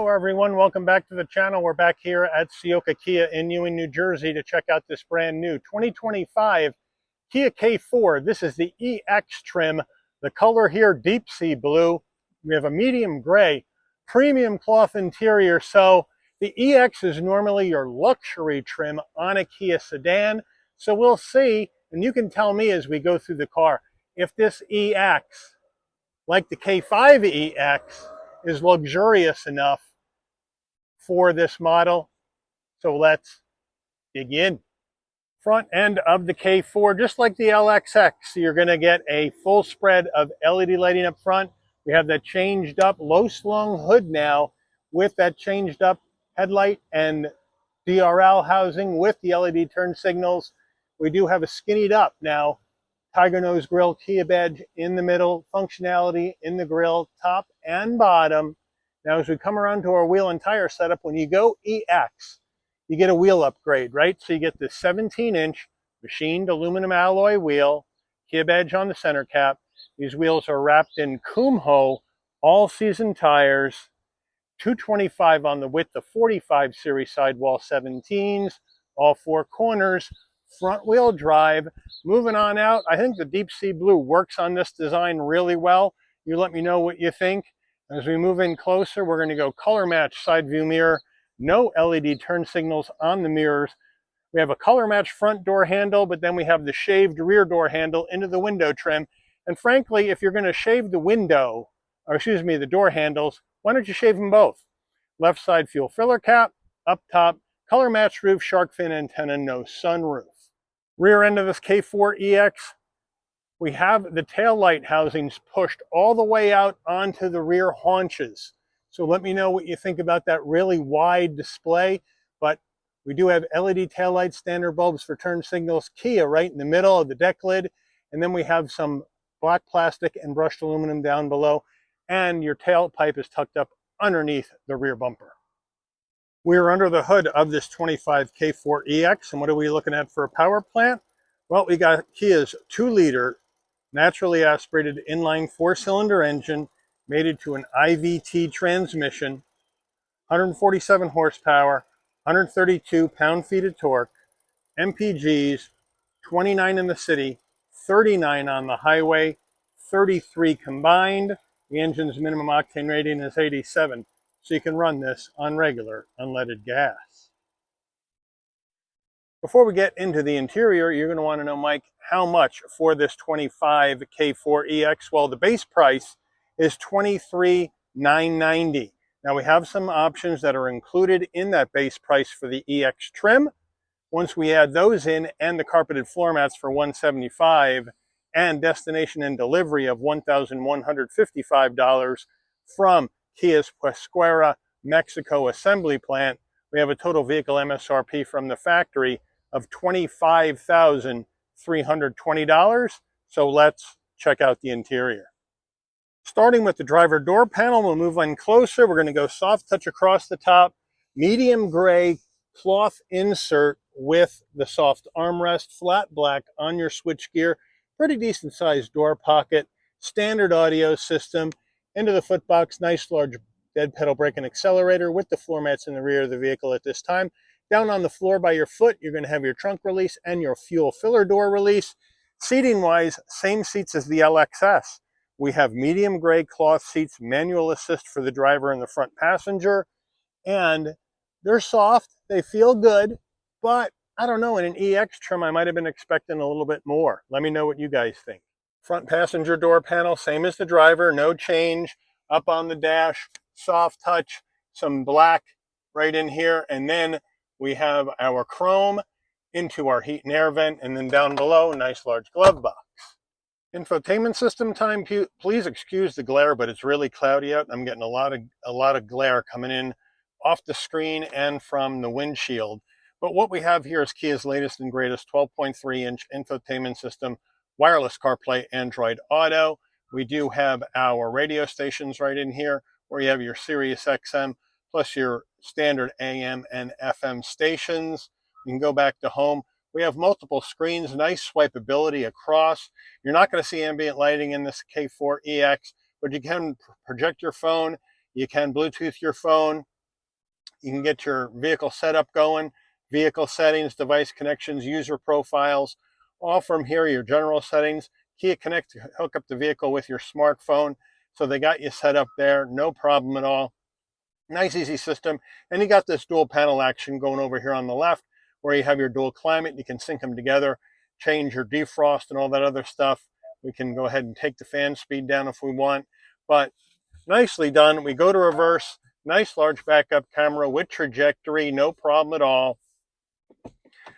Hello everyone, welcome back to the channel. We're back here at Ciocca Kia in Ewing, New Jersey to check out this brand new 2025 Kia K4. This is the EX trim. The color here, deep sea blue. We have a medium gray, premium cloth interior. So the EX is normally your luxury trim on a Kia sedan. So we'll see, and you can tell me as we go through the car, if this EX, like the K5 EX, is luxurious enough for this model. So let's dig in. Front end of the K4, just like the LXX, you're going to get a full spread of LED lighting up front. We have that changed up low slung hood now with that changed up headlight and DRL housing with the LED turn signals. We do have a skinnied up now Tiger Nose Grill Kia badge in the middle, functionality in the grill, top and bottom. Now, as we come around to our wheel and tire setup, when you go EX, you get a wheel upgrade, right? So you get the 17-inch machined aluminum alloy wheel, Kia badge on the center cap. These wheels are wrapped in Kumho all-season tires, 225 on the width of 45 series sidewall 17s, all four corners, front wheel drive. Moving on out, I think the deep sea blue works on this design really well. You let me know what you think. As we move in closer, we're going to go color match side view mirror, no LED turn signals on the mirrors. We have a color match front door handle, but then we have the shaved rear door handle into the window trim. And frankly, if you're going to shave the window, or excuse me, the door handles, why don't you shave them both? Left side fuel filler cap, up top, color match roof, shark fin antenna, no sunroof. Rear end of this K4EX, we have the tail light housings pushed all the way out onto the rear haunches. So let me know what you think about that really wide display. But we do have LED tail light standard bulbs for turn signals, Kia right in the middle of the deck lid. And then we have some black plastic and brushed aluminum down below. And your tailpipe is tucked up underneath the rear bumper. We're under the hood of this 25 K4EX, and what are we looking at for a power plant? Well, we got Kia's 2-liter naturally aspirated inline 4-cylinder engine mated to an IVT transmission, 147 horsepower, 132 pound-feet of torque, MPGs, 29 in the city, 39 on the highway, 33 combined. The engine's minimum octane rating is 87. So you can run this on regular unleaded gas. Before we get into the interior, you're going to want to know, Mike, how much for this 25 K4EX? Well, the base price is $23,990. Now we have some options that are included in that base price for the EX trim. Once we add those in and the carpeted floor mats for $175 and destination and delivery of $1,155 from Kia's Pesquera, Mexico assembly plant, we have a total vehicle MSRP from the factory of $25,320. So let's check out the interior. Starting with the driver door panel, we'll move in closer. We're going to go soft touch across the top, medium gray cloth insert with the soft armrest, flat black on your switchgear, pretty decent sized door pocket, standard audio system. Into the footbox, nice large dead pedal brake and accelerator with the floor mats in the rear of the vehicle at this time. Down on the floor by your foot, you're going to have your trunk release and your fuel filler door release. Seating wise, same seats as the LXS. We have medium gray cloth seats, manual assist for the driver and the front passenger. And they're soft, they feel good, but I don't know, in an EX trim, I might have been expecting a little bit more. Let me know what you guys think. Front passenger door panel, same as the driver, no change. Up on the dash, soft touch, some black right in here. And then we have our chrome into our heat and air vent. And then down below, nice large glove box. Infotainment system time, please excuse the glare, but it's really cloudy out. I'm getting a lot of glare coming in off the screen and from the windshield. But what we have here is Kia's latest and greatest 12.3-inch infotainment system, wireless CarPlay, Android Auto. We do have our radio stations right in here, where you have your Sirius XM, plus your standard AM and FM stations. You can go back to home. We have multiple screens, nice swipeability across. You're not going to see ambient lighting in this K4EX, but you can project your phone. You can Bluetooth your phone You can get your vehicle setup going, vehicle settings, device connections, user profiles, all from here, your general settings. Kia Connect to hook up the vehicle with your smartphone. So they got you set up there, no problem at all. Nice, easy system. And you got this dual panel action going over here on the left, where you have your dual climate. You can sync them together, change your defrost and all that other stuff. We can go ahead and take the fan speed down if we want. But nicely done. We go to reverse. Nice large backup camera with trajectory, no problem at all.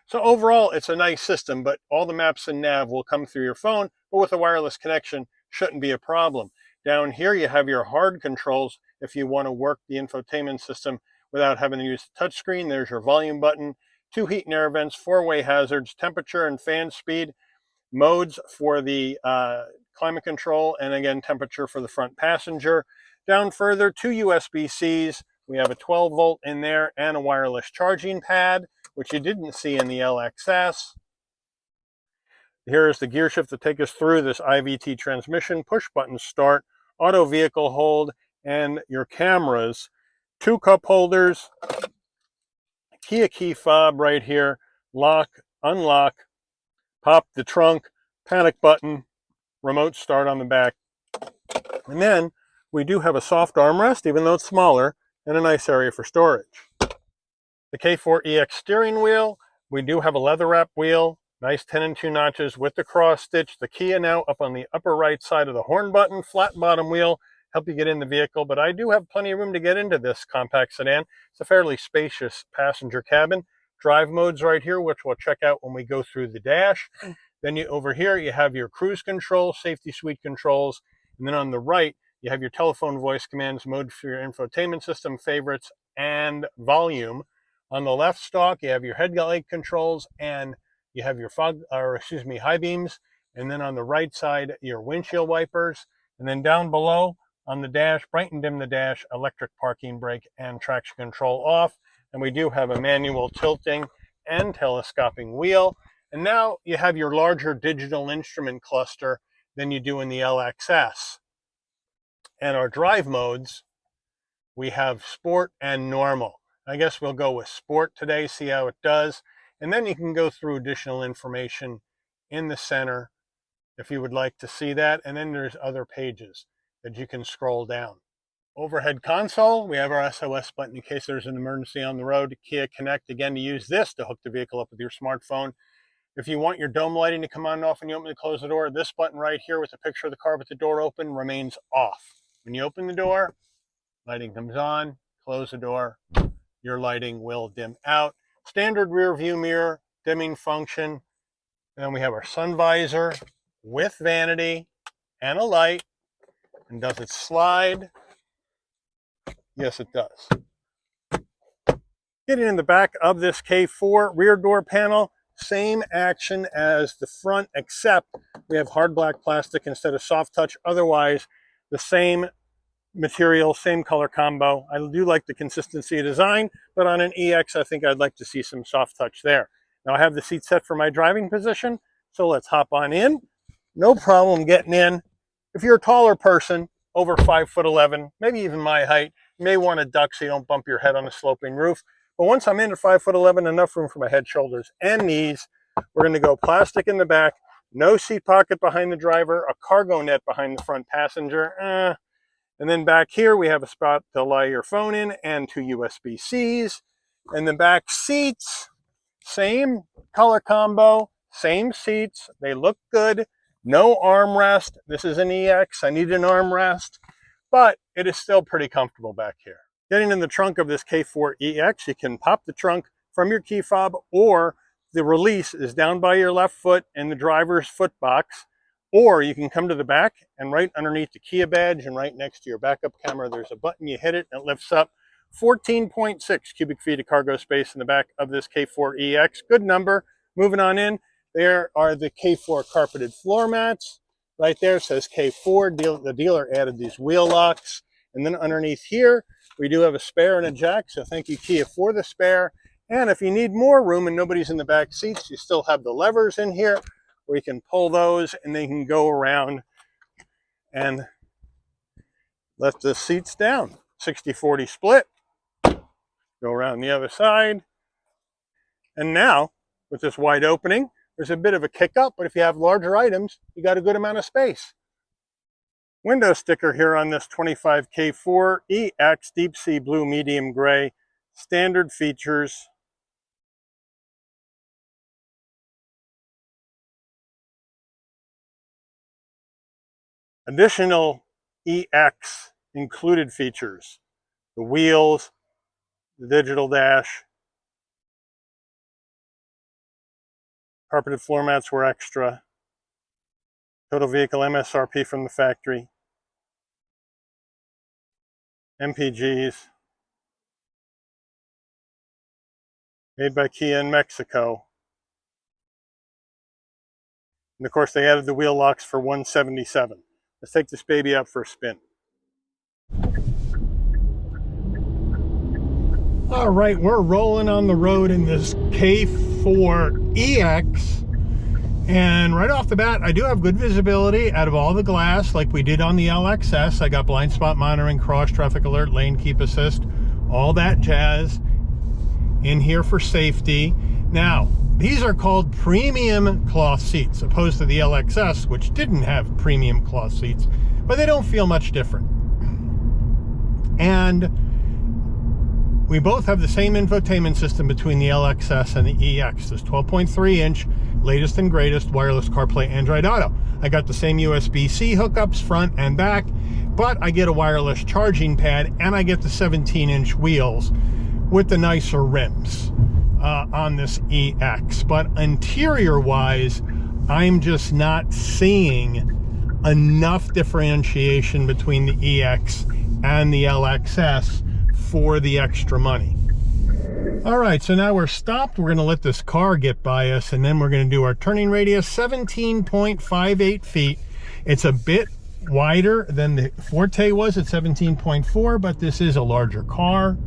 So overall, it's a nice system, but all the maps and nav will come through your phone, but with a wireless connection, shouldn't be a problem. Down here, you have your hard controls if you want to work the infotainment system without having to use the touchscreen. There's your volume button, 2 heat and air vents, 4-way hazards, temperature and fan speed, modes for the climate control, and again, temperature for the front passenger. Down further, 2 USB-Cs. We have a 12-volt in there and a wireless charging pad, which you didn't see in the LXS. Here is the gear shift to take us through this IVT transmission, push button start, auto vehicle hold, and your cameras. 2 cup holders, Kia key fob right here, lock, unlock, pop the trunk, panic button, remote start on the back. And then we do have a soft armrest, even though it's smaller, and a nice area for storage. The K4EX steering wheel, we do have a leather wrap wheel, nice 10 and 2 notches with the cross stitch. The Kia now up on the upper right side of the horn button, flat bottom wheel, help you get in the vehicle, but I do have plenty of room to get into this compact sedan. It's a fairly spacious passenger cabin. Drive modes right here, which we'll check out when we go through the dash. Then over here, you have your cruise control, safety suite controls, and then on the right, you have your telephone voice commands, mode for your infotainment system, favorites, and volume. On the left stalk, you have your headlight controls and you have your high beams. And then on the right side, your windshield wipers. And then down below on the dash, bright and dim the dash, electric parking brake and traction control off. And we do have a manual tilting and telescoping wheel. And now you have your larger digital instrument cluster than you do in the LXS. And our drive modes, we have sport and normal. I guess we'll go with sport today, see how it does. And then you can go through additional information in the center if you would like to see that. And then there's other pages that you can scroll down. Overhead console, we have our SOS button in case there's an emergency on the road. Kia Connect, again, to use this to hook the vehicle up with your smartphone. If you want your dome lighting to come on and off when you open and close the door, this button right here with a picture of the car with the door open remains off. When you open the door, lighting comes on, close the door, your lighting will dim out. Standard rear view mirror, dimming function. And then we have our sun visor with vanity and a light. And does it slide? Yes, it does. Getting in the back of this K4 rear door panel, same action as the front, except we have hard black plastic instead of soft touch. Otherwise, the same material, same color combo. I do like the consistency of design, but on an EX, I think I'd like to see some soft touch there. Now I have the seat set for my driving position, so let's hop on in. No problem getting in. If you're a taller person, over 5'11", maybe even my height, you may want to duck so you don't bump your head on a sloping roof. But once I'm in at 5'11", enough room for my head, shoulders, and knees, we're going to go plastic in the back, no seat pocket behind the driver, a cargo net behind the front passenger. And then back here, we have a spot to lie your phone in and 2 USB-Cs. And the back seats, same color combo, same seats. They look good. No armrest. This is an EX. I need an armrest, but it is still pretty comfortable back here. Getting in the trunk of this K4EX, you can pop the trunk from your key fob, or the release is down by your left foot in the driver's foot box. Or you can come to the back, and right underneath the Kia badge and right next to your backup camera, there's a button. You hit it and it lifts up. 14.6 cubic feet of cargo space in the back of this K4EX. Good number. Moving on in, there are the K4 carpeted floor mats. Right there says K4. The dealer added these wheel locks. And then underneath here, we do have a spare and a jack. So thank you, Kia, for the spare. And if you need more room and nobody's in the back seats, you still have the levers in here, where you can pull those and they can go around and let the seats down. 60-40 split. Go around the other side. And now, with this wide opening, there's a bit of a kick up, but if you have larger items, you got a good amount of space. Window sticker here on this 25K4 EX Deep Sea Blue Medium Gray. Standard features. Additional EX included features. The wheels, the digital dash. Carpeted floor mats were extra. Total vehicle MSRP from the factory. MPGs. Made by Kia in Mexico. And of course they added the wheel locks for $177. Let's take this baby out for a spin. All right, we're rolling on the road in this K4 EX. And right off the bat, I do have good visibility out of all the glass like we did on the LXS. I got blind spot monitoring, cross traffic alert, lane keep assist, all that jazz in here for safety. Now, these are called premium cloth seats, opposed to the LXS, which didn't have premium cloth seats, but they don't feel much different. And we both have the same infotainment system between the LXS and the EX. This 12.3-inch, latest and greatest wireless CarPlay Android Auto. I got the same USB-C hookups front and back, but I get a wireless charging pad and I get the 17-inch wheels with the nicer rims on this EX. But interior-wise, I'm just not seeing enough differentiation between the EX and the LXS for the extra money. All right, so now we're stopped. We're gonna let this car get by us, and then we're gonna do our turning radius, 17.58 feet. It's a bit wider than the Forte was at 17.4, but this is a larger car.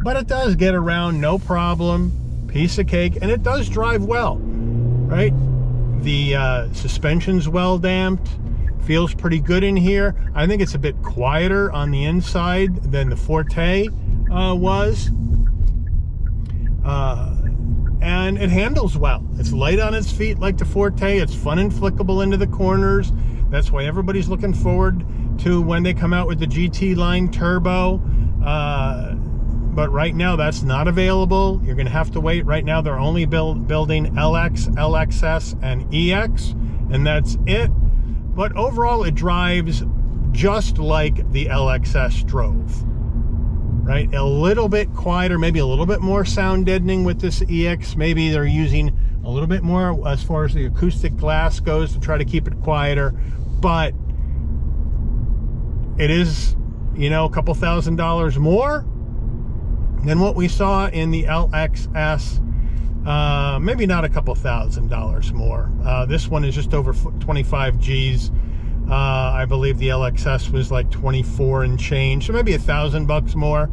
But it does get around, no problem, piece of cake, and it does drive well, right? The suspension's well damped, feels pretty good in here. I think it's a bit quieter on the inside than the Forte was. And it handles well. It's light on its feet like the Forte. It's fun and flickable into the corners. That's why everybody's looking forward to when they come out with the GT line turbo. But right now that's not available. You're gonna have to wait. Right now they're only building LX, LXS, and EX, and that's it. But overall it drives just like the LXS drove. Right, a little bit quieter, maybe a little bit more sound deadening with this EX. Maybe they're using a little bit more as far as the acoustic glass goes to try to keep it quieter, but it is, you know, a couple $1,000s more than what we saw in the LXS. Maybe not a couple $1,000s more. This one is just over 25 G's. I believe the LXS was like 24 and change, so maybe $1,000 more,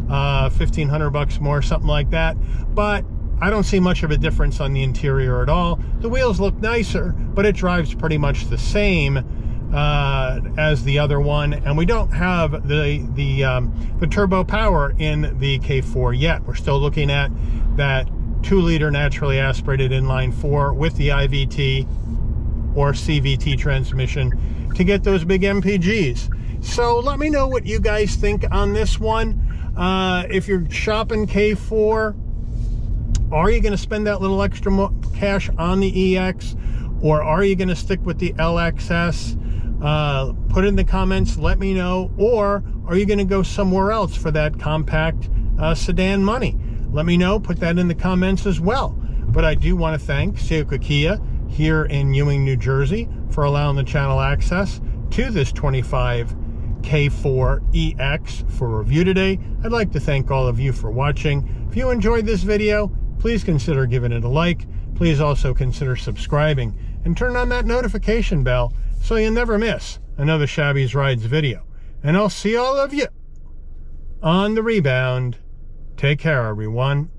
1,500 bucks more, something like that. But I don't see much of a difference on the interior at all. The wheels look nicer, but it drives pretty much the same as the other one, and we don't have the turbo power in the K4 yet. We're still looking at that 2-liter naturally aspirated inline 4 with the IVT or CVT transmission to get those big MPGs. So let me know what you guys think on this one. If you're shopping K4, are you going to spend that little extra cash on the EX, or are you going to stick with the LXS? Put it in the comments, let me know. Or are you going to go somewhere else for that compact sedan money? Let me know, put that in the comments as well. But I do want to thank Ciocca Kia here in Ewing, New Jersey, for allowing the channel access to this 25K4 EX for review today. I'd like to thank all of you for watching. If you enjoyed this video, please consider giving it a like. Please also consider subscribing and turn on that notification bell so you never miss another Shabby's Rides video. And I'll see all of you on the rebound. Take care, everyone.